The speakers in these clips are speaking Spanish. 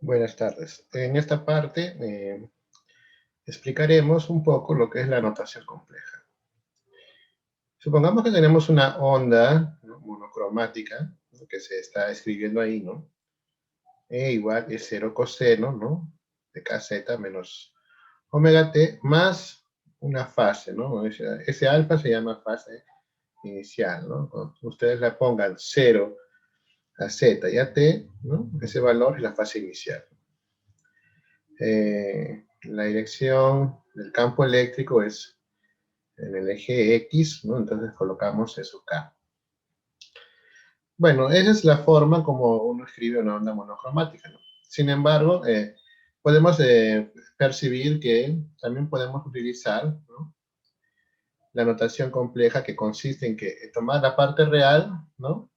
Buenas tardes. En esta parte explicaremos un poco lo que es la notación compleja. Supongamos que tenemos una onda, ¿no?, monocromática, ¿no?, que se está escribiendo ahí, ¿no? E igual es 0 coseno, ¿no?, de kz menos omega t más una fase, ¿no? Ese alfa se llama fase inicial, ¿no? Cuando ustedes la pongan 0 a z y a t, ¿no?, ese valor es la fase inicial. La dirección del campo eléctrico es en el eje X, ¿no? Entonces colocamos eso acá. Bueno, esa es la forma como uno escribe una onda monocromática, ¿no? Sin embargo, podemos percibir que también podemos utilizar, ¿no?, la notación compleja, que consiste en que tomar la parte real, ¿no?,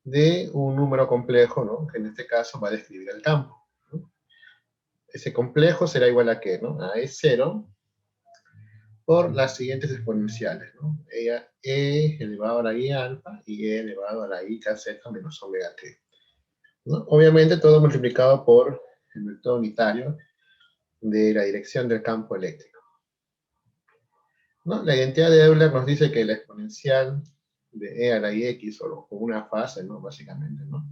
de un número complejo, ¿no?, que en este caso va a describir el campo, ¿no? Ese complejo será igual a ¿qué?, ¿no? A E0 por las siguientes exponenciales, ¿no? E elevado a la I alfa y E elevado a la I kz menos omega t, ¿no? Obviamente todo multiplicado por el vector unitario de la dirección del campo eléctrico, ¿no? La identidad de Euler nos dice que la exponencial de E a la IX, o una fase, ¿no?, básicamente, ¿no?,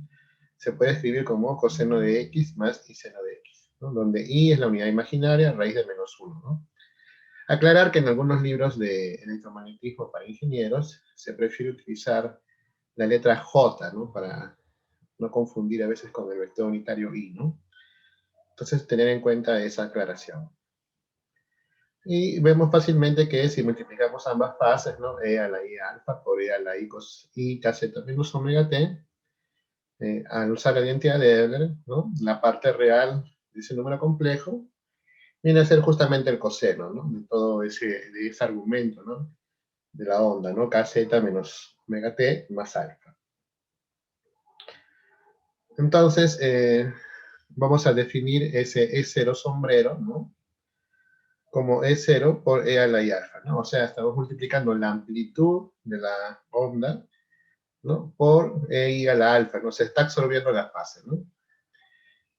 se puede escribir como coseno de X más I seno de X, ¿no?, donde I es la unidad imaginaria, raíz de menos 1, ¿no? Aclarar que en algunos libros de electromagnetismo para ingenieros se prefiere utilizar la letra J, ¿no?, para no confundir a veces con el vector unitario I, ¿no? Entonces, tener en cuenta esa aclaración. Y vemos fácilmente que si multiplicamos ambas fases, ¿no?, E a la I alfa por E a la I kz menos omega t, al usar la identidad de Euler, ¿no?, la parte real de ese número complejo viene a ser justamente el coseno, ¿no?, de todo de ese argumento, ¿no?, de la onda, ¿no?, kz menos omega t más alfa. Entonces, vamos a definir ese E0 sombrero, ¿no?, como E0 por E a la I alfa, ¿no? O sea, estamos multiplicando la amplitud de la onda, ¿no?, por E a la alfa, ¿no? Se está absorbiendo la fase, ¿no?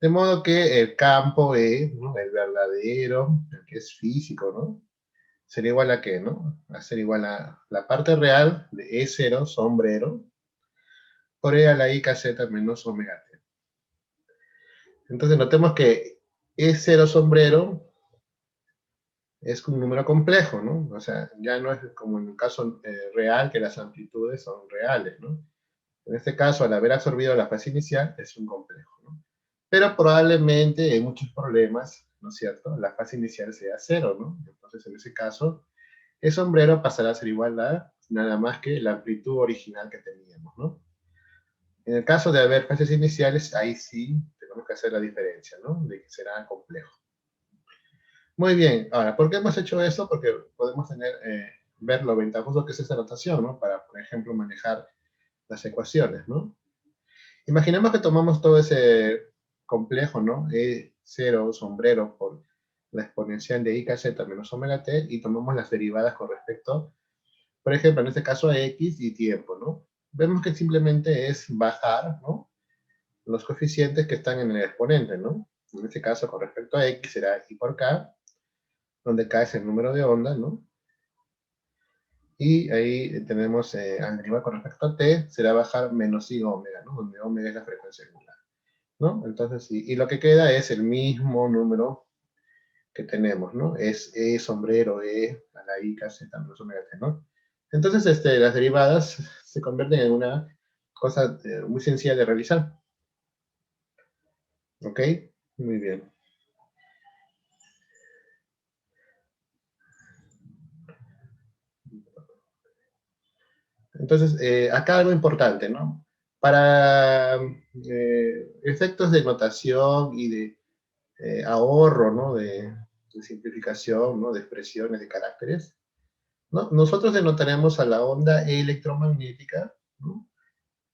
De modo que el campo E, ¿no?, el verdadero, el que es físico, ¿no?, sería igual a ¿qué?, ¿no? Va a ser igual a la parte real de E0 sombrero por E a la I kz menos omega t. Entonces notemos que E0 sombrero es un número complejo, ¿no? O sea, ya no es como en el caso real, que las amplitudes son reales, ¿no? En este caso, al haber absorbido la fase inicial, es un complejo, ¿no? Pero probablemente en muchos problemas, ¿no es cierto?, la fase inicial sea 0, ¿no? Entonces, en ese caso, el sombrero pasará a ser igual a nada más que la amplitud original que teníamos, ¿no? En el caso de haber fases iniciales, ahí sí tenemos que hacer la diferencia, ¿no?, de que será complejo. Muy bien, ahora, ¿por qué hemos hecho eso? Porque podemos ver lo ventajoso que es esta notación, ¿no?, para, por ejemplo, manejar las ecuaciones, ¿no? Imaginemos que tomamos todo ese complejo, ¿no?, E0 sombrero por la exponencial de I kz menos omega t, y tomamos las derivadas con respecto, por ejemplo, en este caso a X y tiempo, ¿no? Vemos que simplemente es bajar, ¿no?, los coeficientes que están en el exponente, ¿no? En este caso, con respecto a X será I por K, donde K es el número de onda, ¿no? Y ahí tenemos al derivar con respecto a T, será bajar menos I omega, ¿no?, donde omega es la frecuencia angular, ¿no? Entonces, y lo que queda es el mismo número que tenemos, ¿no? Es E sombrero E a la I kz menos omega t, ¿no? Entonces, las derivadas se convierten en una cosa muy sencilla de realizar. ¿Ok? Muy bien. Entonces, acá algo importante, ¿no? Para efectos de notación y de ahorro, ¿no?, de simplificación, ¿no?, de expresiones, de caracteres, ¿no?, nosotros denotaremos a la onda electromagnética, ¿no?,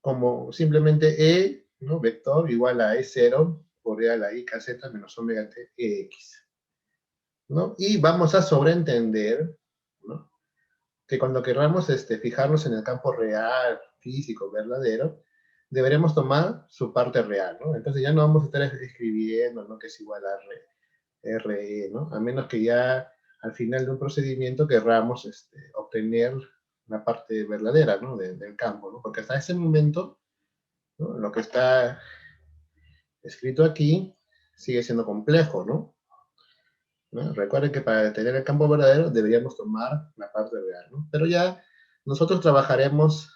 como simplemente E, ¿no?, vector igual a E0 por E a la I kz menos omega t Ex, ¿no? Y vamos a sobreentender, ¿no?, que cuando queramos fijarnos en el campo real, físico, verdadero, deberemos tomar su parte real, ¿no? Entonces ya no vamos a estar escribiendo, ¿no? Que es igual a RE, ¿no? A menos que ya al final de un procedimiento querramos obtener la parte verdadera, ¿no? Del campo, ¿no? Porque hasta ese momento, ¿no? Lo que está escrito aquí sigue siendo complejo, ¿no? ¿No? Recuerden que para tener el campo verdadero deberíamos tomar la parte real, ¿no? Pero ya nosotros trabajaremos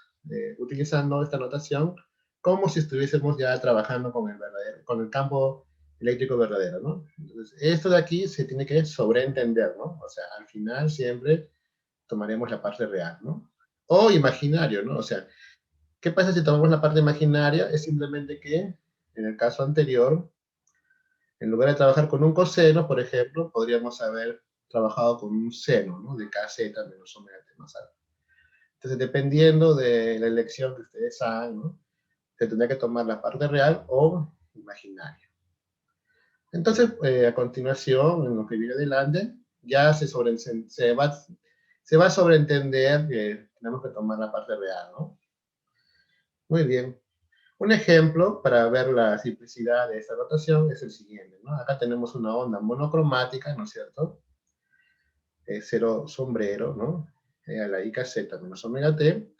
utilizando esta notación como si estuviésemos ya trabajando con el verdadero, con el campo eléctrico verdadero, ¿no? Entonces, esto de aquí se tiene que sobreentender, ¿no? O sea, al final siempre tomaremos la parte real, ¿no? O imaginario, ¿no? O sea, ¿qué pasa si tomamos la parte imaginaria? Es simplemente que, en el caso anterior, en lugar de trabajar con un coseno, por ejemplo, podríamos haber trabajado con un seno, ¿no? De kz menos omega t más alfa. Entonces, dependiendo de la elección que ustedes hagan, ¿no? Se tendría que tomar la parte real o imaginaria. Entonces, a continuación, en lo que viene adelante, ya se va a sobreentender que tenemos que tomar la parte real, ¿no? Muy bien. Un ejemplo para ver la simplicidad de esta rotación es el siguiente, ¿no? Acá tenemos una onda monocromática, ¿no es cierto? Cero sombrero, ¿no? A la I z menos omega t.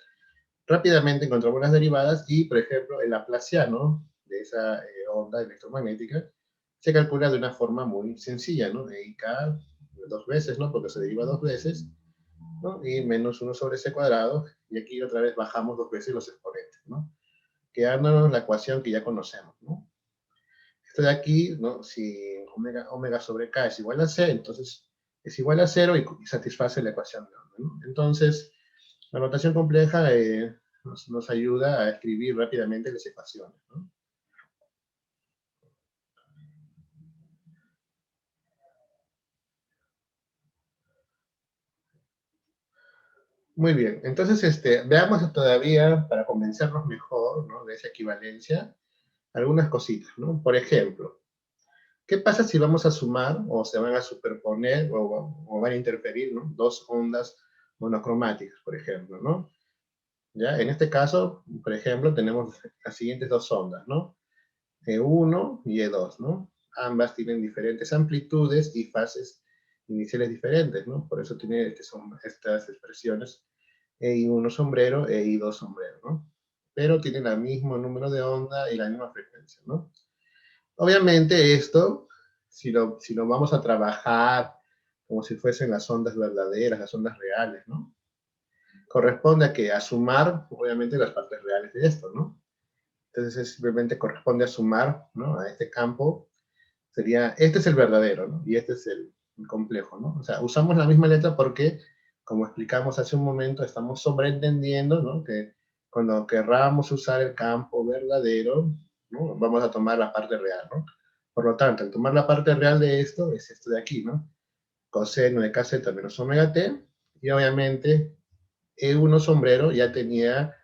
Rápidamente encontramos las derivadas y, por ejemplo, el laplaciano de esa onda electromagnética se calcula de una forma muy sencilla, ¿no? De IK dos veces, ¿no? Porque se deriva dos veces, ¿no? Y menos 1 sobre c cuadrado, y aquí otra vez bajamos dos veces los exponentes, ¿no? Quedándonos la ecuación que ya conocemos, ¿no? Esto de aquí, ¿no? Si omega sobre k es igual a c, entonces es igual a 0 y satisface la ecuación de onda, ¿no? Entonces, la notación compleja nos ayuda a escribir rápidamente las ecuaciones, ¿no? Muy bien, entonces veamos todavía, para convencernos mejor, ¿no? De esa equivalencia, algunas cositas, ¿no? Por ejemplo, ¿qué pasa si vamos a sumar o se van a superponer o van a interferir, ¿no? Dos ondas monocromáticas, por ejemplo, ¿no? ¿Ya? En este caso, por ejemplo, tenemos las siguientes dos ondas, ¿no? E1 y E2, ¿no? Ambas tienen diferentes amplitudes y fases iniciales diferentes, ¿no? Por eso tiene estas expresiones EI1 sombrero, EI2 sombrero, ¿no? Pero tienen el mismo número de onda y la misma frecuencia, ¿no? Obviamente esto, si lo vamos a trabajar como si fuesen las ondas verdaderas, las ondas reales, ¿no? Corresponde a sumar, obviamente, las partes reales de esto, ¿no? Entonces simplemente corresponde a sumar, ¿no? A este campo, sería, este es el verdadero, ¿no? Y este es el complejo, ¿no? O sea, usamos la misma letra porque, como explicamos hace un momento, estamos sobreentendiendo, ¿no? Que cuando querramos usar el campo verdadero, ¿no? Vamos a tomar la parte real, ¿no? Por lo tanto, al tomar la parte real de esto, es esto de aquí, ¿no? Coseno de kz menos omega t, y obviamente E1 sombrero ya tenía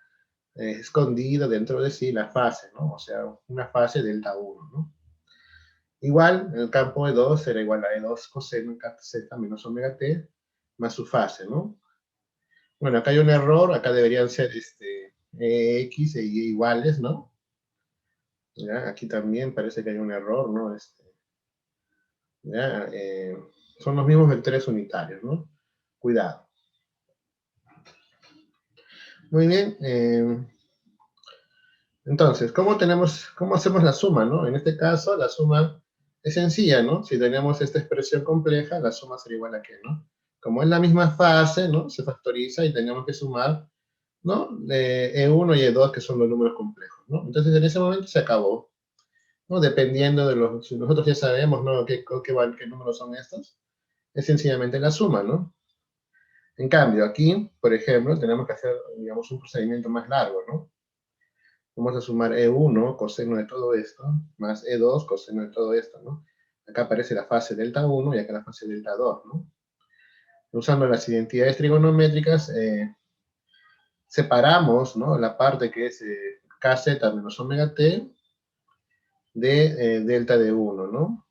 escondido dentro de sí la fase, ¿no? O sea, una fase delta 1, ¿no? Igual, el campo E2 será igual a E2 coseno z menos omega t más su fase, ¿no? Bueno, acá hay un error, acá deberían ser X e Y iguales, ¿no? ¿Ya? Aquí también parece que hay un error, ¿no? ¿Ya? Son los mismos vectores unitarios, ¿no? Cuidado. Muy bien. Entonces, ¿cómo hacemos la suma, no? En este caso, la suma es sencilla, ¿no? Si tenemos esta expresión compleja, la suma será igual a qué, ¿no? Como es la misma fase, ¿no? Se factoriza y tenemos que sumar, ¿no? De E1 y E2, que son los números complejos, ¿no? Entonces, en ese momento se acabó, ¿no? Dependiendo de los, si nosotros ya sabemos, ¿no? ¿Qué números son estos? Es sencillamente la suma, ¿no? En cambio, aquí, por ejemplo, tenemos que hacer, digamos, un procedimiento más largo, ¿no? Vamos a sumar E1 coseno de todo esto, más E2 coseno de todo esto, ¿no? Acá aparece la fase delta 1 y acá la fase delta 2, ¿no? Usando las identidades trigonométricas, separamos, ¿no? La parte que es kz menos omega t de delta de 1, ¿no?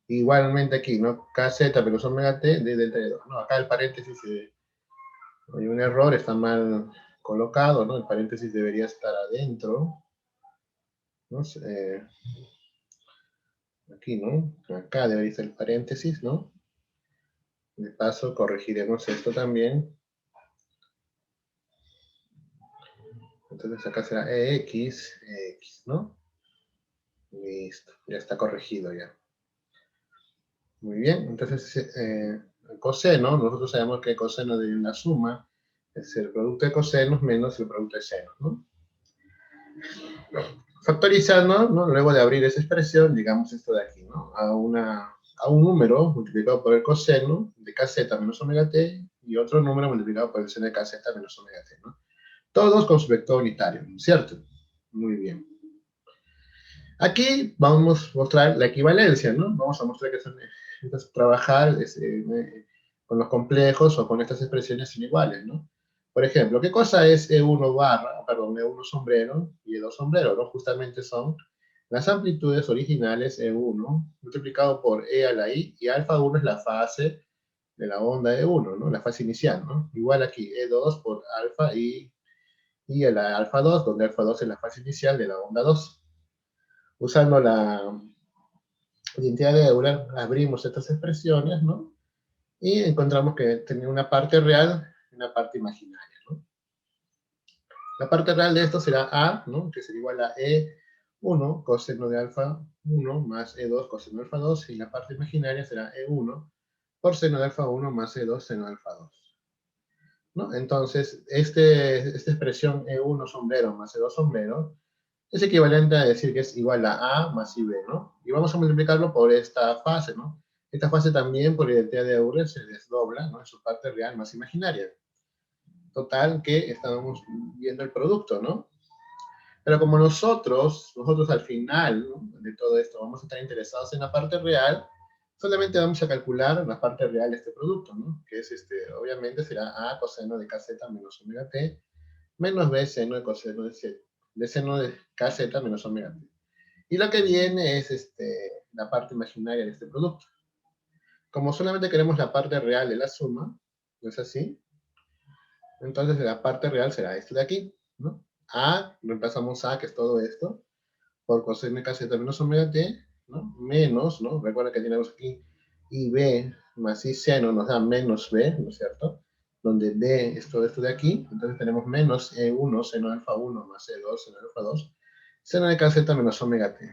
Igualmente aquí, ¿no? Kz menos omega t de delta de 2, ¿no? Acá el paréntesis hay un error, está mal colocado, ¿no? El paréntesis debería estar adentro, ¿no? Aquí, ¿no? Acá debería estar el paréntesis, ¿no? De paso, corregiremos esto también. Entonces acá será EX, ¿no? Listo, ya está corregido ya. Muy bien, entonces el coseno, nosotros sabemos que el coseno de una suma es el producto de cosenos menos el producto de senos, ¿no? Factorizando, ¿no? Luego de abrir esa expresión, digamos esto de aquí, ¿no? A un número multiplicado por el coseno de kz menos omega t y otro número multiplicado por el seno de kz menos omega t, ¿no? Todos con su vector unitario, ¿cierto? Muy bien. Aquí vamos a mostrar la equivalencia, ¿no? Vamos a mostrar que trabajar con los complejos o con estas expresiones sin iguales, ¿no? Por ejemplo, ¿qué cosa es E1 barra, perdón, E1 sombrero y E2 sombrero, ¿no? Justamente son las amplitudes originales E1 multiplicado por E a la I, y alfa 1 es la fase de la onda E1, ¿no? La fase inicial, ¿no? Igual aquí, E2 por alfa y a la alfa 2, donde alfa 2 es la fase inicial de la onda 2. Usando la identidad de Euler, abrimos estas expresiones, ¿no? Y encontramos que tenía una parte real y una parte imaginaria, ¿no? La parte real de esto será A, ¿no? Que será igual a E1 coseno de alfa 1 más E2 coseno de alfa 2, y la parte imaginaria será E1 por seno de alfa 1 más E2 seno de alfa 2. ¿No? Entonces, esta expresión E1 sombrero más E2 sombrero es equivalente a decir que es igual a A más IB, ¿no? Y vamos a multiplicarlo por esta fase, ¿no? Esta fase también, por identidad de Euler, se desdobla, ¿no? En su parte real más imaginaria. Total, que estamos viendo el producto, ¿no? Pero como nosotros al final, ¿no?, de todo esto vamos a estar interesados en la parte real, solamente vamos a calcular la parte real de este producto, ¿no? Que es, obviamente, será A coseno de kz menos omega t, menos B seno de coseno de seno de kz menos omega t. Y lo que viene es la parte imaginaria de este producto. Como solamente queremos la parte real de la suma, ¿no es así? Entonces la parte real será esto de aquí, ¿no? A, reemplazamos A, que es todo esto, por coseno de kz menos omega t, ¿no? Menos, ¿no? Recuerda que tenemos aquí IB más I seno nos da menos B, ¿no es cierto? Donde B es todo esto de aquí, entonces tenemos menos E1 seno de alfa 1 más E2 seno de alfa 2, seno de kz menos omega t.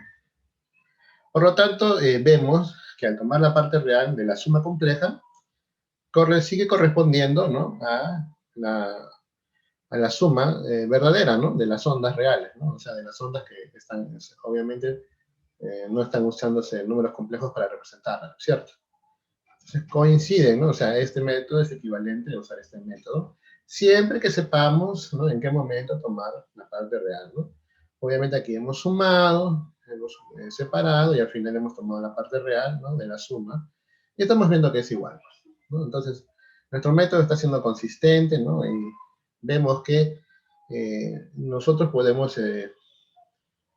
Por lo tanto, vemos que al tomar la parte real de la suma compleja, sigue correspondiendo, ¿no?, a la suma verdadera, ¿no?, de las ondas reales, ¿no? O sea, de las ondas que están, obviamente, no están usándose números complejos para representarlas, ¿cierto? Entonces coinciden, ¿no? O sea, este método es equivalente a usar este método, siempre que sepamos, ¿no?, en qué momento tomar la parte real, ¿no? Obviamente aquí hemos sumado, hemos separado y al final hemos tomado la parte real, ¿no?, de la suma, y estamos viendo que es igual, ¿no? Entonces, nuestro método está siendo consistente, ¿no? Y vemos que nosotros podemos, en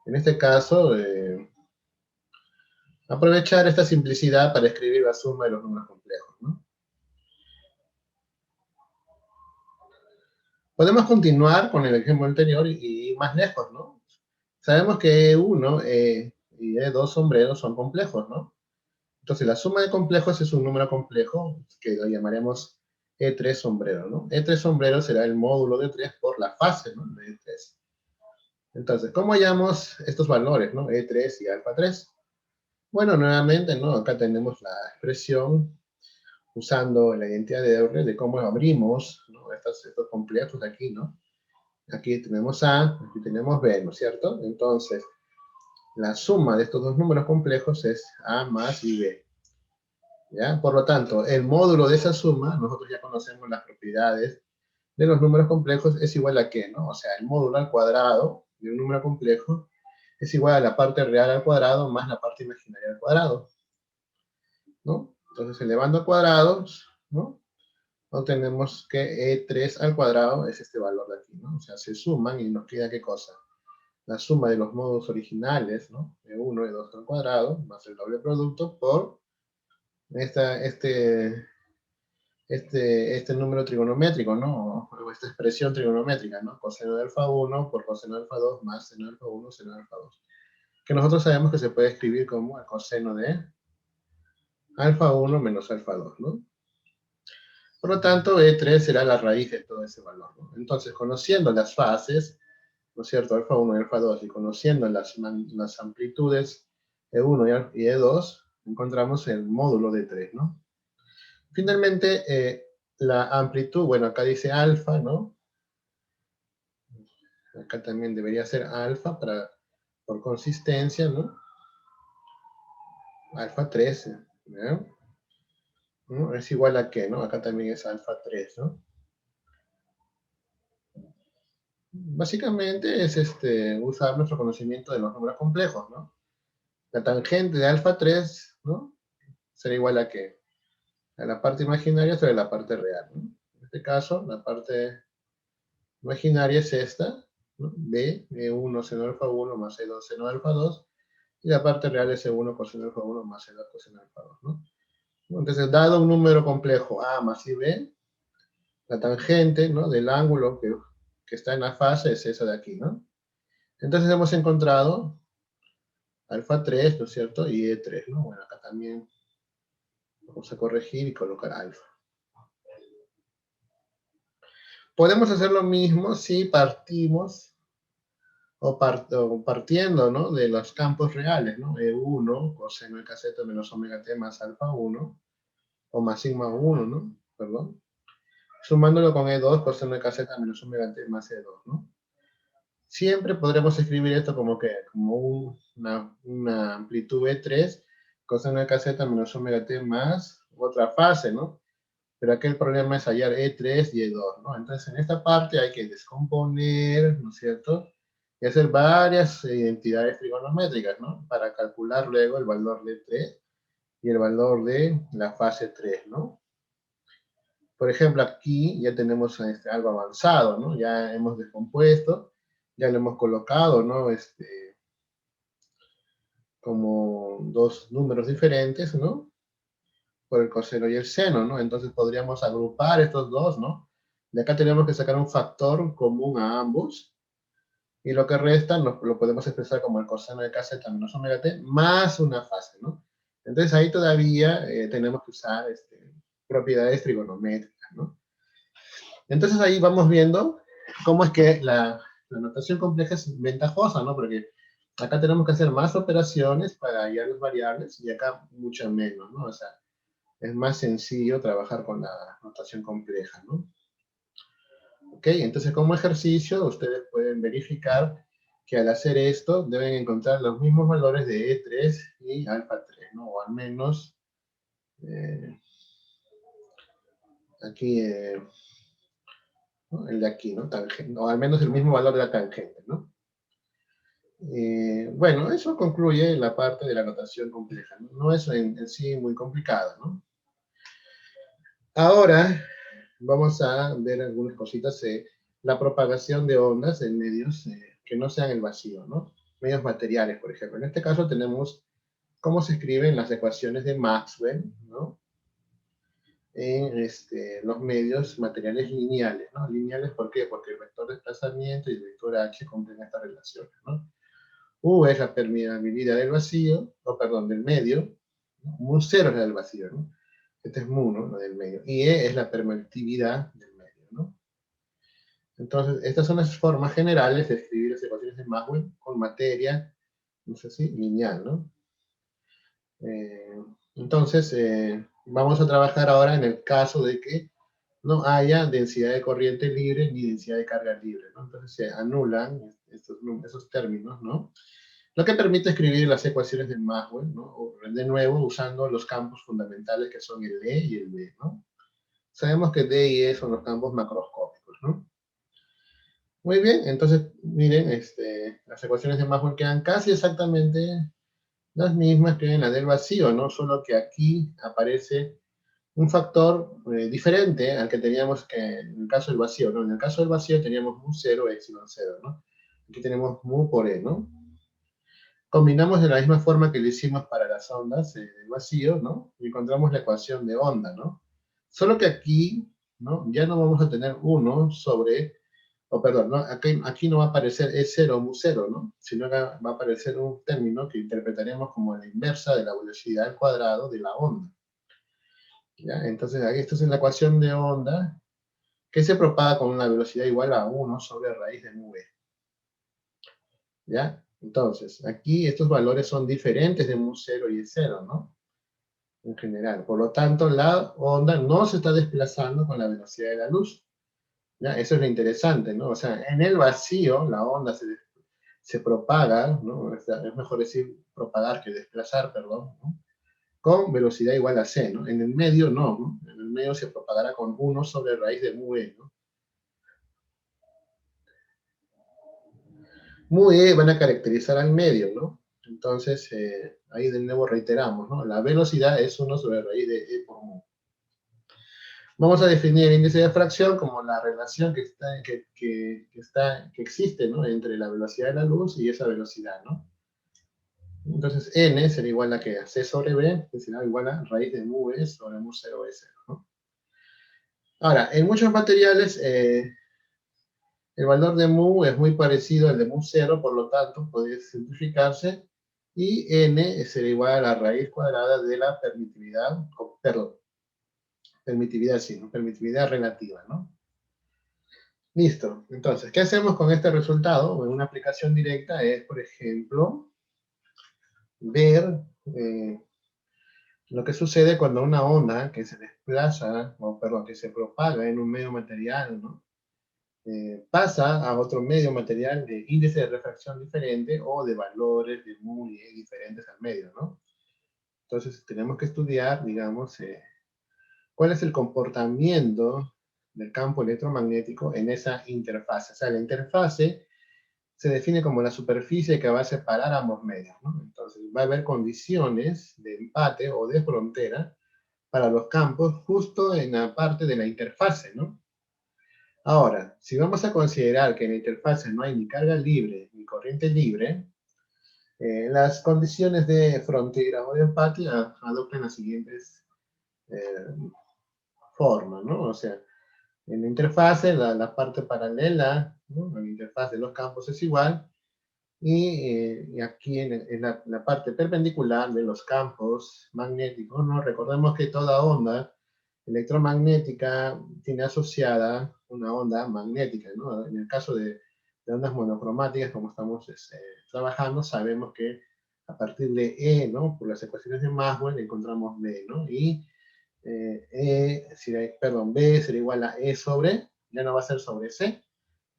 este caso, aprovechar esta simplicidad para escribir la suma de los números complejos, ¿no? Podemos continuar con el ejemplo anterior y ir más lejos, ¿no? Sabemos que E1 y E2 sombreros son complejos, ¿no? Entonces la suma de complejos es un número complejo que lo llamaremos E3 sombrero, ¿no? E3 sombrero será el módulo de 3 por la fase, ¿no?, de E3. Entonces, ¿cómo hallamos estos valores, ¿no? E3 y alfa 3. Bueno, nuevamente, ¿no?, acá tenemos la expresión usando la identidad de Euler de cómo abrimos, ¿no?, estos complejos de aquí, ¿no? Aquí tenemos A, aquí tenemos B, ¿no es cierto? Entonces, la suma de estos dos números complejos es A más IB, ¿ya? Por lo tanto, el módulo de esa suma, nosotros ya conocemos las propiedades de los números complejos, es igual a ¿qué, no? O sea, el módulo al cuadrado de un número complejo es igual a la parte real al cuadrado más la parte imaginaria al cuadrado, ¿no? Entonces, elevando a cuadrados, ¿no?, obtenemos que E3 al cuadrado es este valor de aquí, ¿no? O sea, se suman y nos queda ¿qué cosa? La suma de los módulos originales, ¿no?, E1 y E2 al cuadrado, más el doble producto por este número trigonométrico, ¿no? O esta expresión trigonométrica, ¿no? Coseno de alfa 1 por coseno de alfa 2 más seno de alfa 1, seno de alfa 2. Que nosotros sabemos que se puede escribir como el coseno de alfa 1 menos alfa 2, ¿no? Por lo tanto, E3 será la raíz de todo ese valor, ¿no? Entonces, conociendo las fases, ¿no es cierto? Alfa 1 y alfa 2, y conociendo las amplitudes E1 y E2, encontramos el módulo de 3, ¿no? Finalmente, la amplitud, bueno, acá dice alfa, ¿no? Acá también debería ser alfa por consistencia, ¿no? Alfa 13, ¿no? Es igual a qué, ¿no? Acá también es alfa 3, ¿no? Básicamente es usar nuestro conocimiento de los números complejos, ¿no? La tangente de alfa 3, ¿no? Será igual a qué? A la parte imaginaria sobre la parte real, ¿no? En este caso, la parte imaginaria es esta, ¿no? B, E1 seno alfa 1 más E2 seno alfa 2, y la parte real es E1 coseno alfa 1 más E2 coseno alfa 2, ¿no? Entonces, dado un número complejo A más B, la tangente, ¿no? Del ángulo que está en la fase es esa de aquí, ¿no? Entonces hemos encontrado alfa 3, ¿no es cierto? Y E3, ¿no? Bueno, acá también vamos a corregir y colocar alfa. Podemos hacer lo mismo si partimos o partiendo, ¿no? De los campos reales, ¿no? E1 coseno de caseta menos omega t más alfa 1 o más sigma 1, ¿no? Perdón. Sumándolo con E2 coseno de caseta menos omega t más E2, ¿no? Siempre podremos escribir esto como una amplitud E3 coseno de caseta menos omega t más otra fase, ¿no? Pero aquí el problema es hallar E3 y E2, ¿no? Entonces, en esta parte hay que descomponer, ¿no es cierto? Y hacer varias identidades trigonométricas, ¿no? Para calcular luego el valor de 3 y el valor de la fase 3, ¿no? Por ejemplo, aquí ya tenemos algo avanzado, ¿no? Ya hemos descompuesto, ya lo hemos colocado, ¿no? Como dos números diferentes, ¿no? Por el coseno y el seno, ¿no? Entonces podríamos agrupar estos dos, ¿no? De acá tenemos que sacar un factor común a ambos, y lo que resta lo podemos expresar como el coseno de caseta menos omega t más una fase, ¿no? Entonces ahí todavía tenemos que usar propiedades trigonométricas, ¿no? Entonces ahí vamos viendo cómo es que la notación compleja es ventajosa, ¿no? Porque acá tenemos que hacer más operaciones para hallar las variables y acá mucho menos, ¿no? O sea, es más sencillo trabajar con la notación compleja, ¿no? ¿Ok? Entonces, como ejercicio, ustedes pueden verificar que al hacer esto deben encontrar los mismos valores de E3 y alfa 3, ¿no? O al menos eh, aquí, ¿no? El de aquí, ¿no? Tangente, o al menos el mismo valor de la tangente, ¿no? Bueno, eso concluye la parte de la notación compleja, ¿no? No es en sí muy complicado, ¿no? Ahora vamos a ver algunas cositas de la propagación de ondas en medios que no sean el vacío, ¿no? Medios materiales, por ejemplo. En este caso tenemos cómo se escriben las ecuaciones de Maxwell, ¿no? En los medios materiales lineales, ¿no? Lineales, ¿por qué? Porque el vector de desplazamiento y el vector h cumplen estas relaciones, ¿no? U es la permeabilidad del vacío, o perdón, del medio, ¿no? Mu cero es la del vacío, ¿no? Este es mu, ¿no? Lo del medio. Y E es la permeabilidad del medio, ¿no? Entonces, estas son las formas generales de escribir las ecuaciones de Maxwell con materia, no sé si, lineal, ¿no? Entonces, vamos a trabajar ahora en el caso de que no haya densidad de corriente libre ni densidad de carga libre, ¿no? Entonces se anulan esos términos, ¿no? Lo que permite escribir las ecuaciones de Maxwell, ¿no? De nuevo, usando los campos fundamentales que son el E y el B, ¿no? Sabemos que D y E son los campos macroscópicos, ¿no? Muy bien, entonces, miren, las ecuaciones de Maxwell quedan casi exactamente las mismas que en la del vacío, ¿no? Solo que aquí aparece un factor diferente al que teníamos que en el caso del vacío, ¿no? En el caso del vacío teníamos mu 0, epsilon 0, ¿no? Aquí tenemos mu por e, ¿no? Combinamos de la misma forma que lo hicimos para las ondas del vacío, ¿no? Y encontramos la ecuación de onda, ¿no? Solo que aquí, ¿no? Ya no vamos a tener 1 sobre, o perdón, ¿no? Aquí no va a aparecer E0 mu0, ¿no? Sino que va a aparecer un término que interpretaremos como la inversa de la velocidad al cuadrado de la onda. ¿Ya? Entonces, aquí esto es la ecuación de onda que se propaga con una velocidad igual a 1 sobre raíz de mu e. ¿Ya? Entonces, aquí estos valores son diferentes de mu0 y E0, ¿no? En general. Por lo tanto, la onda no se está desplazando con la velocidad de la luz. ¿Ya? Eso es lo interesante, ¿no? O sea, en el vacío la onda se propaga, ¿no? O sea, es mejor decir propagar que desplazar, perdón, ¿no? Con velocidad igual a c, ¿no? En el medio no, ¿no? En el medio se propagará con 1 sobre raíz de mu e, ¿no? Mu e van a caracterizar al medio, ¿no? Entonces, ahí de nuevo reiteramos, ¿no? La velocidad es 1 sobre raíz de e por mu. Vamos a definir el índice de fracción como la relación que existe, ¿no? Entre la velocidad de la luz y esa velocidad, ¿no? Entonces, n será igual a que a c sobre b, que será igual a raíz de mu e sobre mu 0 e 0, ¿no? Ahora, en muchos materiales, el valor de mu es muy parecido al de mu 0, por lo tanto, puede simplificarse, y n será igual a la raíz cuadrada de la permitividad, perdón, permitividad sí, ¿no? Permitividad relativa, ¿no? Listo. Entonces, ¿qué hacemos con este resultado? En una aplicación directa es, por ejemplo, ver lo que sucede cuando una onda que se desplaza, o perdón, que se propaga en un medio material, ¿no? Pasa a otro medio material de índice de refracción diferente o de valores de muy diferentes al medio, ¿no? Entonces, tenemos que estudiar, digamos, cuál es el comportamiento del campo electromagnético en esa interfase. O sea, la interfase se define como la superficie que va a separar ambos medios, ¿no? Entonces, va a haber condiciones de empate o de frontera para los campos justo en la parte de la interfase, ¿no? Ahora, si vamos a considerar que en la interfase no hay ni carga libre ni corriente libre, las condiciones de frontera o de empate adoptan las siguientes eh, formas, ¿no? O sea, en la interfase, la parte paralela, ¿no? La interfaz de los campos es igual, y aquí en la parte perpendicular de los campos magnéticos, ¿no? Recordemos que toda onda electromagnética tiene asociada una onda magnética, ¿no? En el caso de ondas monocromáticas, como estamos trabajando, sabemos que a partir de E, ¿no? Por las ecuaciones de Maxwell encontramos B, ¿no? Y perdón, B será igual a E sobre, ya no va a ser sobre C,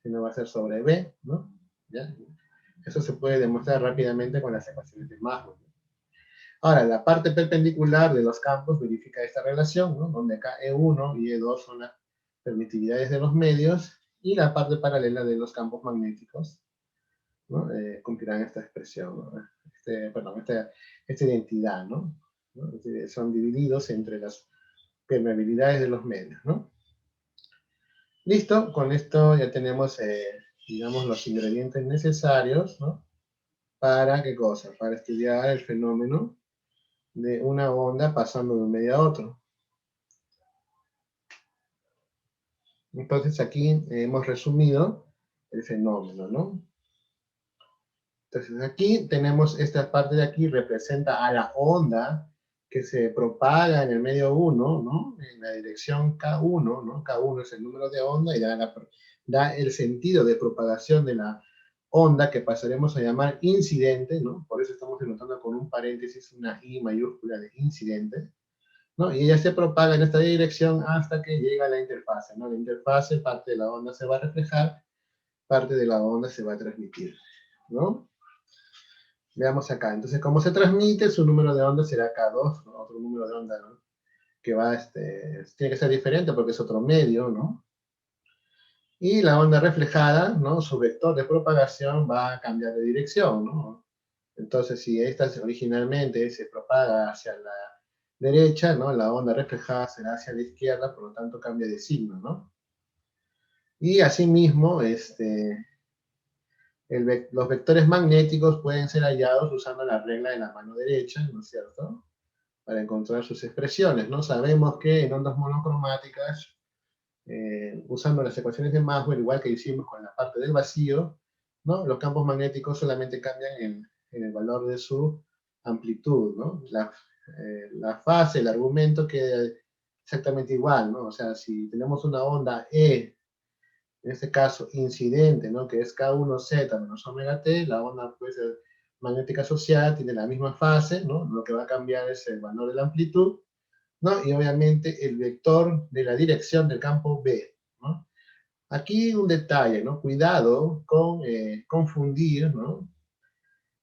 sino va a ser sobre B, ¿no? ¿Ya? Eso se puede demostrar rápidamente con las ecuaciones de Maxwell. Ahora, la parte perpendicular de los campos verifica esta relación, ¿no? Donde acá E1 y E2 son las permitividades de los medios, y la parte paralela de los campos magnéticos, ¿no? Cumplirán esta expresión, ¿no? Perdón, esta identidad, ¿no? Son divididos entre las permeabilidades de los medios, ¿no? Listo, con esto ya tenemos, digamos, los ingredientes necesarios, ¿no? ¿Para qué cosa? Para estudiar el fenómeno de una onda pasando de un medio a otro. Entonces aquí hemos resumido el fenómeno, ¿no? Entonces aquí tenemos esta parte de aquí, representa a la onda que se propaga en el medio 1, ¿no? En la dirección K1, ¿no? K1 es el número de onda y da el sentido de propagación de la onda que pasaremos a llamar incidente, ¿no? Por eso estamos denotando con un paréntesis una I mayúscula de incidente, ¿no? Y ella se propaga en esta dirección hasta que llega a la interfase, ¿no? La interfase, parte de la onda se va a reflejar, parte de la onda se va a transmitir, ¿no? Veamos acá. Entonces, como se transmite, su número de onda será K2, ¿no? Otro número de onda, ¿no? Que tiene que ser diferente porque es otro medio, ¿no? Y la onda reflejada, ¿no? Su vector de propagación va a cambiar de dirección, ¿no? Entonces, si esta originalmente se propaga hacia la derecha, ¿no? La onda reflejada será hacia la izquierda, por lo tanto cambia de signo, ¿no? Y asimismo, los vectores magnéticos pueden ser hallados usando la regla de la mano derecha, ¿no es cierto? para encontrar sus expresiones, ¿no? Sabemos que en ondas monocromáticas, usando las ecuaciones de Maxwell, igual que hicimos con la parte del vacío, ¿no? Los campos magnéticos solamente cambian en el valor de su amplitud, ¿no? La fase, el argumento queda exactamente igual, ¿no? O sea, si tenemos una onda E, en este caso incidente, ¿no? Que es K1Z menos omega T, la onda pues, magnética asociada tiene la misma fase, ¿no? Lo que va a cambiar es el valor de la amplitud, ¿no? Y obviamente el vector de la dirección del campo B, ¿no? Aquí un detalle, ¿no? Cuidado con confundir, ¿no?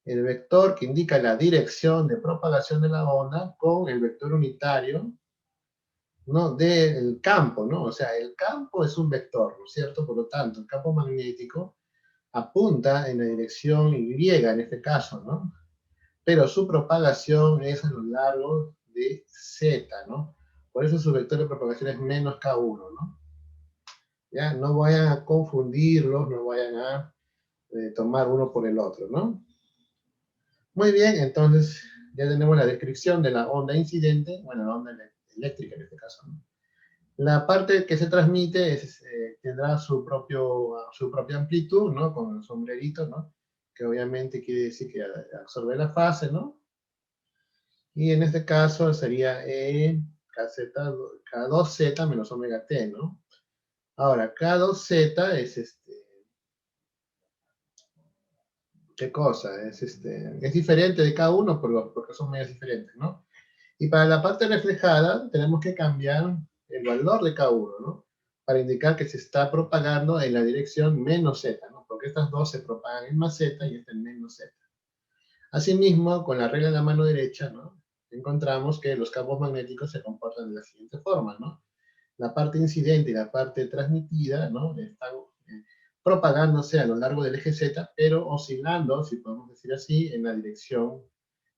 El vector que indica la dirección de propagación de la onda con el vector unitario, ¿no? Del campo, ¿no? O sea, el campo es un vector, ¿no es cierto? Por lo tanto, el campo magnético apunta en la dirección Y en este caso, ¿no? Pero su propagación es a lo largo de Z, ¿no? Por eso su vector de propagación es menos K1, ¿no? ¿Ya? No vayan a confundirlos, no vayan a tomar uno por el otro, ¿no? Muy bien, entonces ya tenemos la descripción de la onda incidente, bueno, la onda eléctrica en este caso, ¿no? La parte que se transmite tendrá su propia amplitud, ¿no? Con el sombrerito, ¿no? Que obviamente quiere decir que absorbe la fase, ¿no? Y en este caso sería K2Z menos omega T, ¿no? Ahora, K2Z es ¿qué cosa? Es diferente de K1 porque son medios diferentes, ¿no? Y para la parte reflejada tenemos que cambiar el valor de K1, ¿no? Para indicar que se está propagando en la dirección menos Z, ¿no? Porque estas dos se propagan en más Z y esta en menos Z. Asimismo, con la regla de la mano derecha, ¿no? Encontramos que los campos magnéticos se comportan de la siguiente forma, ¿no? La parte incidente y la parte transmitida, ¿no? Están propagándose a lo largo del eje Z, pero oscilando, si podemos decir así, en la dirección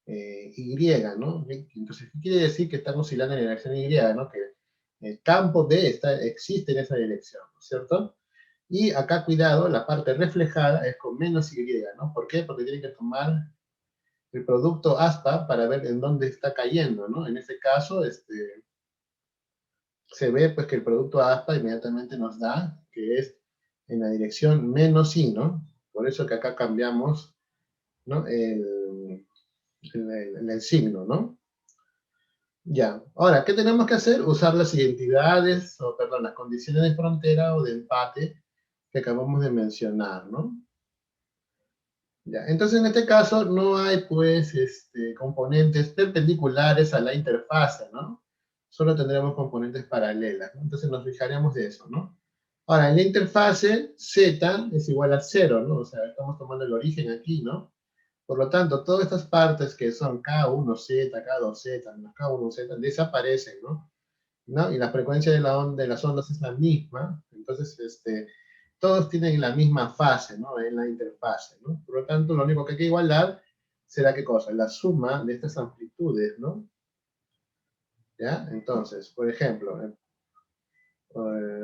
Y, ¿no? Entonces, ¿qué quiere decir que están oscilando en la dirección Y, ¿no? Que el campo D existe en esa dirección, ¿no es cierto? Y acá, cuidado, la parte reflejada es con menos Y, ¿no? ¿Por qué? Porque tienen que tomar el producto aspa para ver en dónde está cayendo, ¿no? En este caso, se ve pues que el producto aspa inmediatamente nos da que es en la dirección menos I, ¿no? Por eso que acá cambiamos, ¿no? El signo, ¿no? Ya. Ahora, ¿qué tenemos que hacer? Usar las identidades, o perdón, las condiciones de frontera o de empate que acabamos de mencionar, ¿no? Ya. Entonces, en este caso, no hay, pues, componentes perpendiculares a la interfase, ¿no? Solo tendremos componentes paralelas, ¿no? Entonces, nos fijaremos de eso, ¿no? Ahora, en la interfase, Z es igual a 0, ¿no? O sea, estamos tomando el origen aquí, ¿no? Por lo tanto, todas estas partes que son K1Z, K2Z, K1Z, desaparecen, ¿no? ¿No? Y la frecuencia de las ondas es la misma, entonces todos tienen la misma fase, ¿no? En la interfase, ¿no? Por lo tanto, lo único que hay que igualar será ¿qué cosa? La suma de estas amplitudes, ¿no? ¿Ya? Entonces, por ejemplo,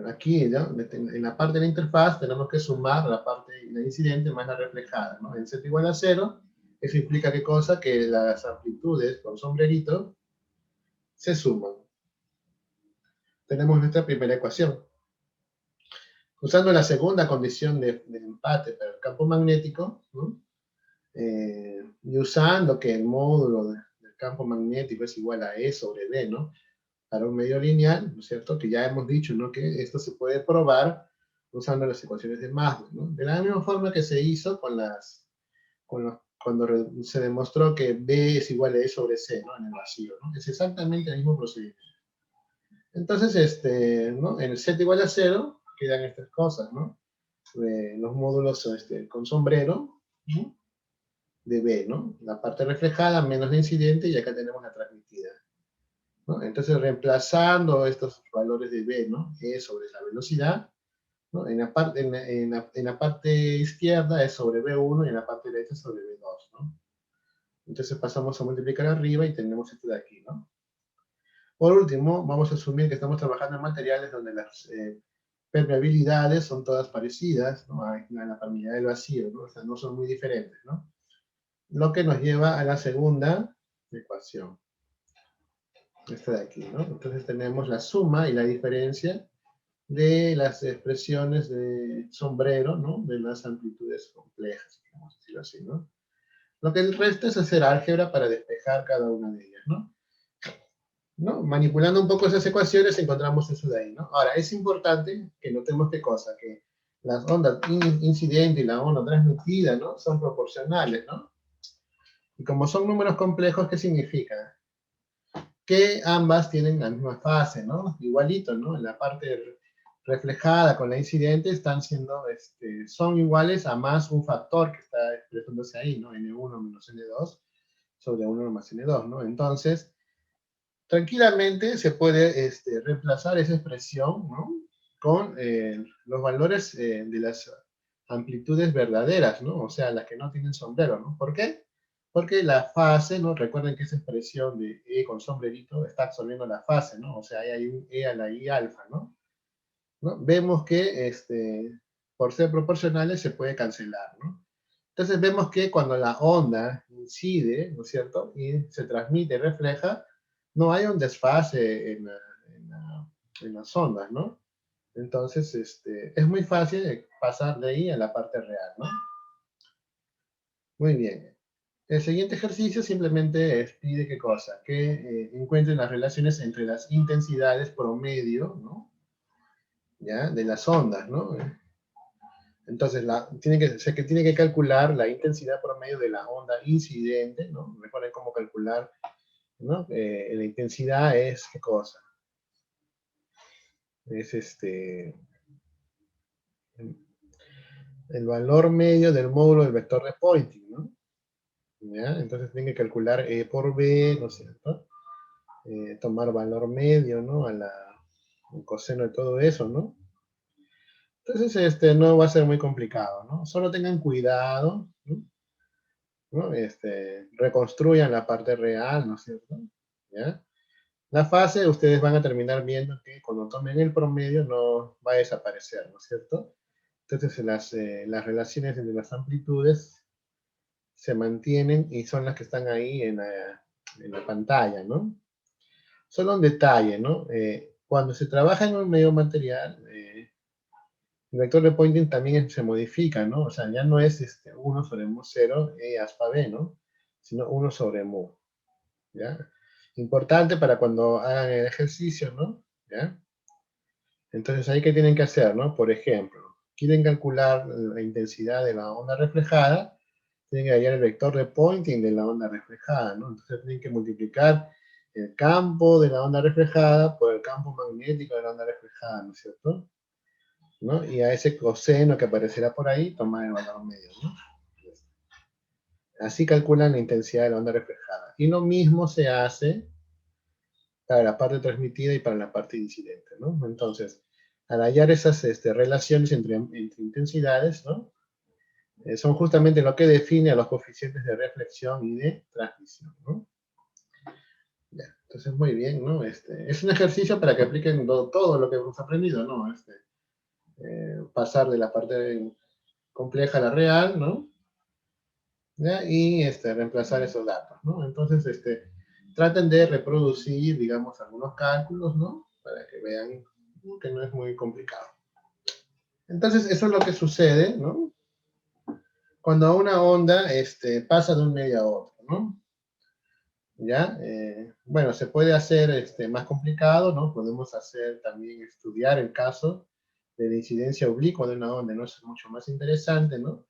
aquí, ¿no? En la parte de la interfaz tenemos que sumar la parte la incidente más la reflejada, ¿no? En Z igual a 0, eso implica ¿qué cosa? Que las amplitudes con sombrerito se suman. Tenemos nuestra primera ecuación. Usando la segunda condición de empate para el campo magnético, ¿no? Y usando que el módulo del campo magnético es igual a E sobre B, ¿no? Para un medio lineal, ¿no es cierto? Que ya hemos dicho, ¿no? Que esto se puede probar usando las ecuaciones de Maxwell, ¿no? De la misma forma que se hizo cuando se demostró que B es igual a E sobre C, ¿no? En el vacío, ¿no? Es exactamente el mismo procedimiento. Entonces, ¿no? En el Z igual a 0 quedan estas cosas, ¿no? Los módulos con sombrero, ¿no? De B, ¿no? La parte reflejada menos la incidente y acá tenemos la transmitida, ¿no? Entonces, reemplazando estos valores de B, ¿no? E sobre la velocidad, ¿no? En la parte izquierda es sobre B1 y en la parte derecha es sobre B2, ¿no? Entonces pasamos a multiplicar arriba y tenemos esto de aquí, ¿no? Por último, vamos a asumir que estamos trabajando en materiales donde las permeabilidades son todas parecidas, ¿no? A la permeabilidad del vacío, ¿no? O sea, no son muy diferentes, ¿no? Lo que nos lleva a la segunda ecuación. Esta de aquí, ¿no? Entonces tenemos la suma y la diferencia de las expresiones de sombrero, ¿no? De las amplitudes complejas, vamos a decirlo así, ¿no? Lo que el resto es hacer álgebra para despejar cada una de ellas, ¿no? ¿No? Manipulando un poco esas ecuaciones encontramos eso de ahí, ¿no? Ahora, es importante que notemos qué cosa, que las ondas incidentes y la onda transmitida, ¿no? Son proporcionales, ¿no? Y como son números complejos, ¿qué significa? Que ambas tienen la misma fase, ¿no? Igualito, ¿no? En la parte reflejada con la incidente están siendo, son iguales a más un factor que está expresándose ahí, ¿no? N1 menos N2 sobre 1 más N2, ¿no? Entonces, tranquilamente se puede reemplazar esa expresión, ¿no? Con los valores de las amplitudes verdaderas, ¿no? O sea, las que no tienen sombrero, ¿no? ¿Por qué? Porque la fase, ¿no? Recuerden que esa expresión de E con sombrerito está absorbiendo la fase, ¿no? O sea, ahí hay un E a la I alfa, ¿no? ¿No? Vemos que por ser proporcionales se puede cancelar, ¿no? Entonces vemos que cuando la onda incide, ¿no es cierto? Y se transmite y refleja, no hay un desfase en las ondas, ¿no? Entonces, es muy fácil pasar de ahí a la parte real, ¿no? Muy bien. El siguiente ejercicio simplemente pide qué cosa, que encuentren las relaciones entre las intensidades promedio, ¿no? ¿Ya? De las ondas, ¿no? Entonces, tiene que calcular la intensidad promedio de la onda incidente, ¿no? Recuerden cómo calcular, ¿no? La intensidad es, ¿qué cosa? Es el valor medio del módulo del vector de Poynting, ¿no? ¿Ya? Entonces tienen que calcular E por B, ¿no es cierto? Tomar valor medio, ¿no? El coseno de todo eso, ¿no? Entonces, no va a ser muy complicado, ¿no? Solo tengan cuidado, ¿no? ¿No? Reconstruyan la parte real, ¿no es cierto? ¿Ya? La fase, ustedes van a terminar viendo que cuando tomen el promedio no va a desaparecer, ¿no es cierto? Entonces, las relaciones entre las amplitudes se mantienen y son las que están ahí en la pantalla, ¿no? Solo un detalle, ¿no? Cuando se trabaja en un medio material, el vector de Poynting también se modifica, ¿no? O sea, ya no es 1 sobre mu 0 E aspa B, ¿no? Sino 1 sobre mu, ¿ya? Importante para cuando hagan el ejercicio, ¿no? ¿Ya? Entonces, ahí qué tienen que hacer, ¿no? Por ejemplo, quieren calcular la intensidad de la onda reflejada, tienen que hallar el vector de Poynting de la onda reflejada, ¿no? Entonces tienen que multiplicar el campo de la onda reflejada por el campo magnético de la onda reflejada, ¿no es cierto? ¿No? Y a ese coseno que aparecerá por ahí, tomar el valor medio, ¿no? Así calculan la intensidad de la onda reflejada. Y lo mismo se hace para la parte transmitida y para la parte incidente, ¿no? Entonces, al hallar esas relaciones entre intensidades, ¿no? Son justamente lo que define a los coeficientes de reflexión y de transmisión, ¿no? Ya, entonces muy bien, ¿no? Es un ejercicio para que apliquen todo lo que hemos aprendido, ¿no? Pasar de la parte compleja a la real, ¿no? ¿Ya? Y reemplazar esos datos, ¿no? Entonces, traten de reproducir, digamos, algunos cálculos, ¿no? Para que vean que no es muy complicado. Entonces, eso es lo que sucede, ¿no? Cuando una onda pasa de un medio a otro, ¿no? ¿Ya? Bueno, se puede hacer más complicado, ¿no? Podemos hacer también estudiar el caso de la incidencia oblicua de una onda, ¿no? Es mucho más interesante, ¿no?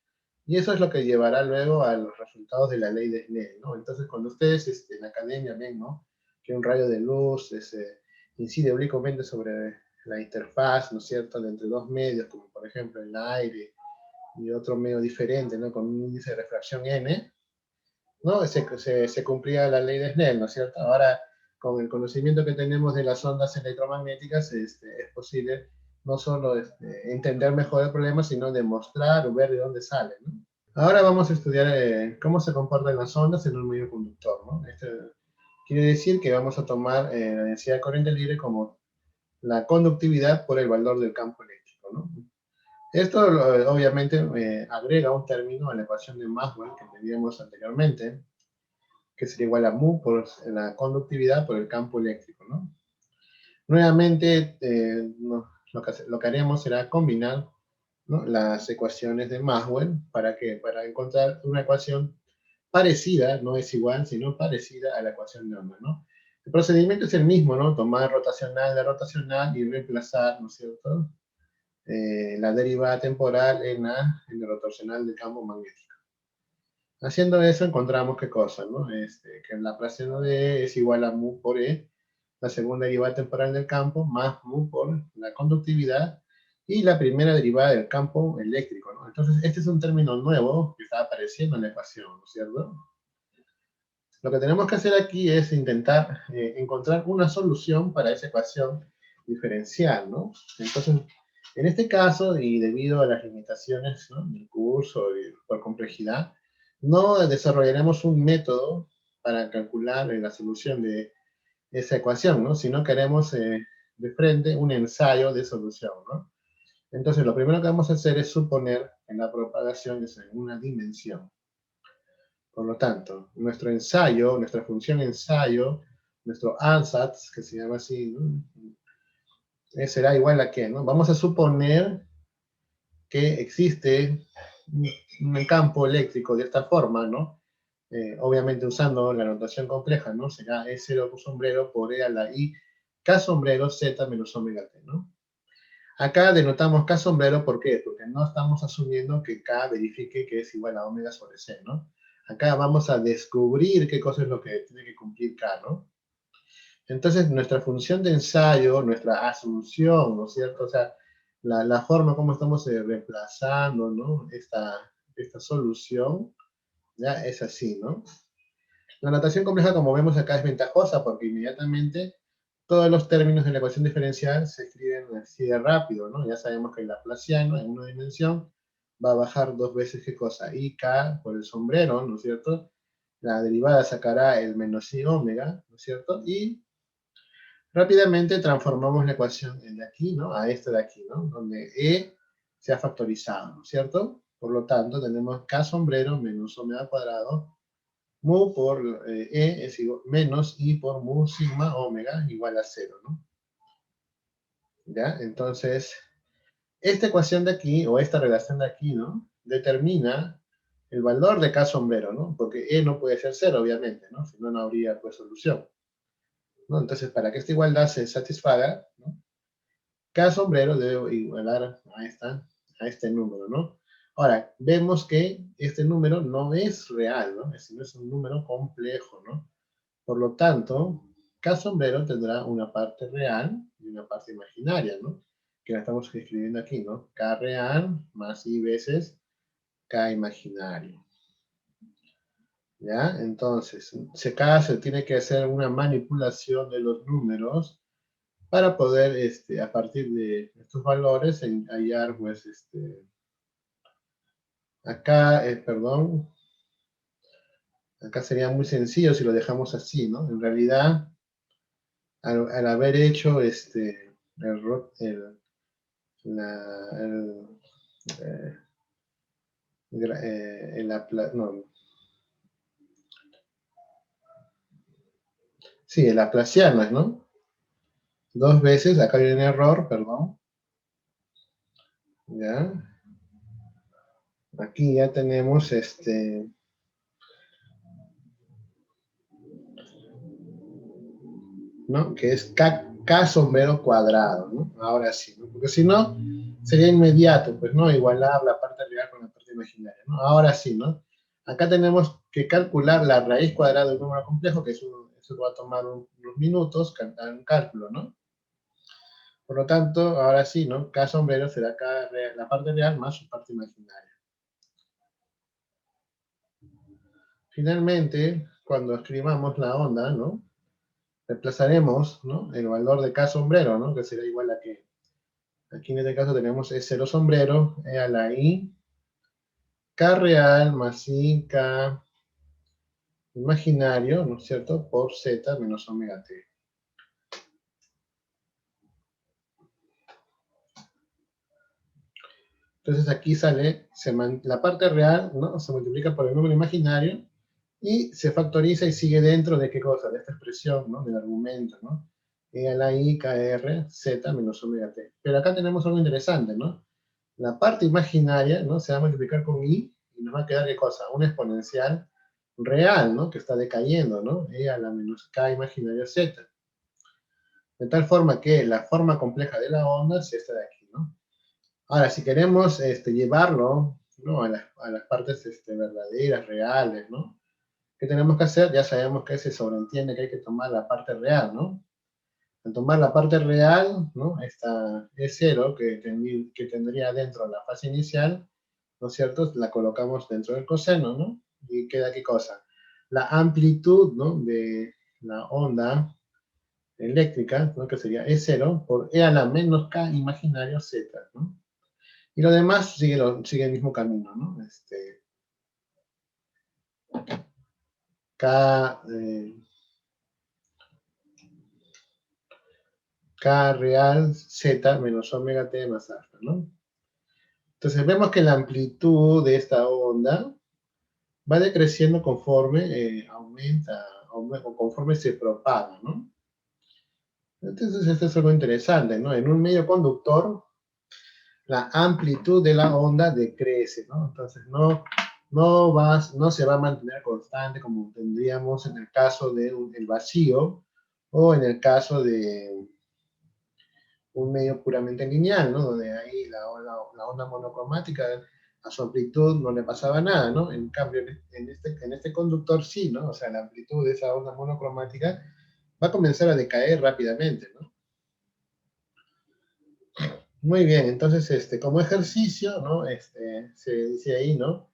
Y eso es lo que llevará luego a los resultados de la ley de Snell, ¿no? Entonces, cuando ustedes en la academia ven, ¿no? Que un rayo de luz incide oblicuamente sobre la interfaz, ¿no es cierto?, de entre dos medios, como por ejemplo el aire y otro medio diferente, ¿no? Con un índice de refracción n, ¿no? Se cumplía la ley de Snell, ¿no es cierto? Ahora, con el conocimiento que tenemos de las ondas electromagnéticas, es posible no solo entender mejor el problema, sino demostrar o ver de dónde sale, ¿no? Ahora vamos a estudiar cómo se comportan las ondas en un medio conductor, ¿no? Esto quiere decir que vamos a tomar la densidad de corriente libre como la conductividad por el valor del campo eléctrico, ¿no? Esto obviamente agrega un término a la ecuación de Maxwell que teníamos anteriormente, que sería igual a mu por la conductividad por el campo eléctrico, ¿no? Nuevamente, lo que haremos será combinar, ¿no?, las ecuaciones de Maxwell para encontrar una ecuación parecida, no es igual, sino parecida a la ecuación de onda, ¿no? El procedimiento es el mismo, ¿no? Tomar rotacional de rotacional y reemplazar, ¿no es cierto?, la derivada temporal en el rotacional del campo magnético. Haciendo eso encontramos qué cosa, ¿no? Que el laplaciano de E es igual a mu por E, la segunda derivada temporal del campo, más mu por la conductividad, y la primera derivada del campo eléctrico, ¿no? Entonces, este es un término nuevo que está apareciendo en la ecuación, ¿no es cierto? Lo que tenemos que hacer aquí es intentar encontrar una solución para esa ecuación diferencial, ¿no? Entonces, en este caso, y debido a las limitaciones, ¿no?, del curso y por complejidad, no desarrollaremos un método para calcular la solución de esa ecuación, ¿no? Sino que haremos de frente un ensayo de solución, ¿no? Entonces, lo primero que vamos a hacer es suponer que la propagación es en una dimensión. Por lo tanto, nuestro ensayo, nuestra función ensayo, nuestro ansatz, que se llama así, ¿no?, será igual a qué, ¿no? Vamos a suponer que existe un campo eléctrico de esta forma, ¿no? Obviamente usando la notación compleja, ¿no? Será E0 sombrero por E a la I K sombrero Z menos omega T, ¿no? Acá denotamos K sombrero, ¿por qué? Porque no estamos asumiendo que K verifique que es igual a omega sobre C, ¿no? Acá vamos a descubrir qué cosa es lo que tiene que cumplir K, ¿no? Entonces, nuestra función de ensayo, nuestra asunción, ¿no es cierto? O sea, la forma como estamos reemplazando, ¿no?, esta solución, ya es así, ¿no? La notación compleja, como vemos acá, es ventajosa porque inmediatamente todos los términos de la ecuación diferencial se escriben así de rápido, ¿no? Ya sabemos que el laplaciano en una dimensión va a bajar dos veces, ¿qué cosa? IK por el sombrero, ¿no es cierto? La derivada sacará el menos I omega, ¿no es cierto? Y rápidamente transformamos la ecuación de aquí, ¿no?, a esta de aquí, ¿no?, donde E se ha factorizado, ¿no es cierto? Por lo tanto, tenemos K sombrero menos omega cuadrado, mu por E es igual, menos I por mu sigma omega igual a 0, ¿no? ¿Ya? Entonces, esta ecuación de aquí, o esta relación de aquí, ¿no?, determina el valor de K sombrero, ¿no? Porque E no puede ser 0, obviamente, ¿no? Si no, no habría, pues, solución, ¿no? Entonces, para que esta igualdad se satisfaga, ¿no?, K sombrero debe igualar a este número, ¿no? Ahora, vemos que este número no es real, ¿no? Es un número complejo, ¿no? Por lo tanto, K sombrero tendrá una parte real y una parte imaginaria, ¿no? Que la estamos escribiendo aquí, ¿no? K real más I veces K imaginario. ¿Ya? Entonces, se tiene que hacer una manipulación de los números para poder, a partir de estos valores, hallar, pues, acá, perdón, acá sería muy sencillo si lo dejamos así, ¿no? En realidad, al haber hecho, el, eh, no, sí, el laplaciano, ¿no? Dos veces, acá hay un error, perdón, ¿ya? Aquí ya tenemos, ¿no?, que es K sombrero cuadrado, ¿no? Ahora sí, ¿no? Porque si no, sería inmediato, pues, ¿no?, igualar la parte real con la parte imaginaria, ¿no? Ahora sí, ¿no? Acá tenemos que calcular la raíz cuadrada de un número complejo, que eso va a tomar unos minutos, un cálculo, ¿no? Por lo tanto, ahora sí, ¿no? K sombrero será la parte real más su parte imaginaria. Finalmente, cuando escribamos la onda, ¿no?, reemplazaremos, ¿no?, el valor de K sombrero, ¿no?, que será igual a que, aquí en este caso tenemos E0 sombrero, E a la I, K real más I, K imaginario, ¿no es cierto?, por Z menos omega T. Entonces aquí sale, la parte real, ¿no?, se multiplica por el número imaginario, Y se factoriza y sigue dentro de qué cosa, de esta expresión, ¿no? Del argumento, ¿no? E a la I, KR, Z menos omega T. Pero acá tenemos algo interesante, ¿no? La parte imaginaria, ¿no? Se va a multiplicar con I y nos va a quedar qué cosa, una exponencial real, ¿no? Que está decayendo, ¿no? E a la menos K imaginaria Z. De tal forma que la forma compleja de la onda es esta de aquí, ¿no? Ahora, si queremos llevarlo, ¿no? A las partes verdaderas, reales, ¿no? ¿Qué tenemos que hacer? Ya sabemos que se sobreentiende que hay que tomar la parte real, ¿no? Al tomar la parte real, ¿no? Esta E0 que tendría dentro la fase inicial, ¿no es cierto? La colocamos dentro del coseno, ¿no? Y queda qué cosa? La amplitud, ¿no? De la onda eléctrica, ¿no? Que sería E0 por E a la menos K imaginario Z, ¿no? Y lo demás sigue el mismo camino, ¿no? K, eh, K real Z menos omega T más alfa, ¿no? Entonces vemos que la amplitud de esta onda va decreciendo conforme aumenta, o conforme se propaga, ¿no? Entonces esto es algo interesante, ¿no? En un medio conductor, la amplitud de la onda decrece, ¿no? Entonces no se va a mantener constante como tendríamos en el caso del vacío o en el caso de un medio puramente lineal, ¿no? Donde ahí la onda monocromática a su amplitud no le pasaba nada, ¿no? En cambio, en este conductor sí, ¿no? O sea, la amplitud de esa onda monocromática va a comenzar a decaer rápidamente, ¿no? Muy bien, entonces, como ejercicio, ¿no? Se dice ahí, ¿no?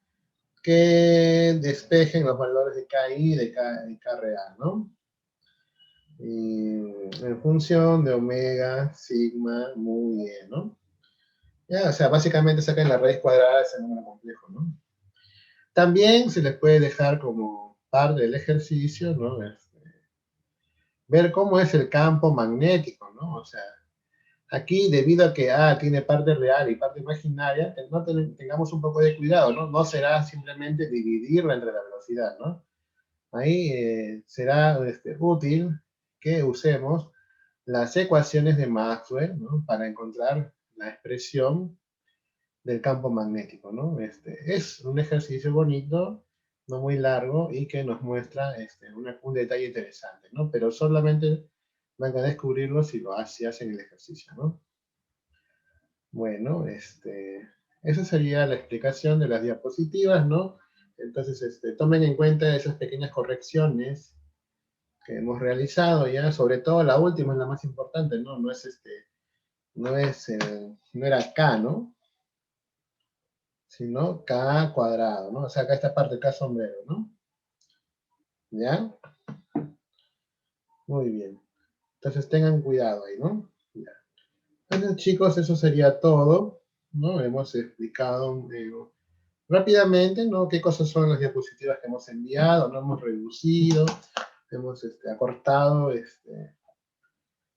Que despejen los valores de KI y de K real, ¿no? Y en función de omega, sigma, muy bien, ¿no? Ya, o sea, básicamente sacan la raíz cuadrada de ese número complejo, ¿no? También se les puede dejar como parte del ejercicio, ¿no? Ver cómo es el campo magnético, ¿no? O sea, aquí debido a que A tiene parte real y parte imaginaria, no tengamos un poco de cuidado, ¿no? No será simplemente dividirla entre la velocidad, ¿no? Ahí será útil que usemos las ecuaciones de Maxwell, ¿no? Para encontrar la expresión del campo magnético, ¿no? Es un ejercicio bonito, no muy largo, y que nos muestra un detalle interesante, ¿no? Pero solamente van a descubrirlo si hacen el ejercicio, ¿no? Bueno, esa sería la explicación de las diapositivas, ¿no? Entonces, tomen en cuenta esas pequeñas correcciones que hemos realizado ya, sobre todo la última es la más importante, ¿no? No era K, ¿no? Sino K cuadrado, ¿no? O sea, acá esta parte K sombrero, ¿no? ¿Ya? Muy bien. Entonces tengan cuidado ahí, ¿no? Ya. Entonces, chicos, eso sería todo, ¿no? Hemos explicado rápidamente, ¿no? Qué cosas son las diapositivas que hemos enviado, no hemos reducido, hemos acortado,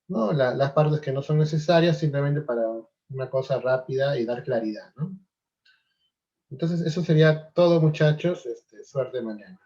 ¿no? Las partes que no son necesarias simplemente para una cosa rápida y dar claridad, ¿no? Entonces, eso sería todo, muchachos. Suerte mañana.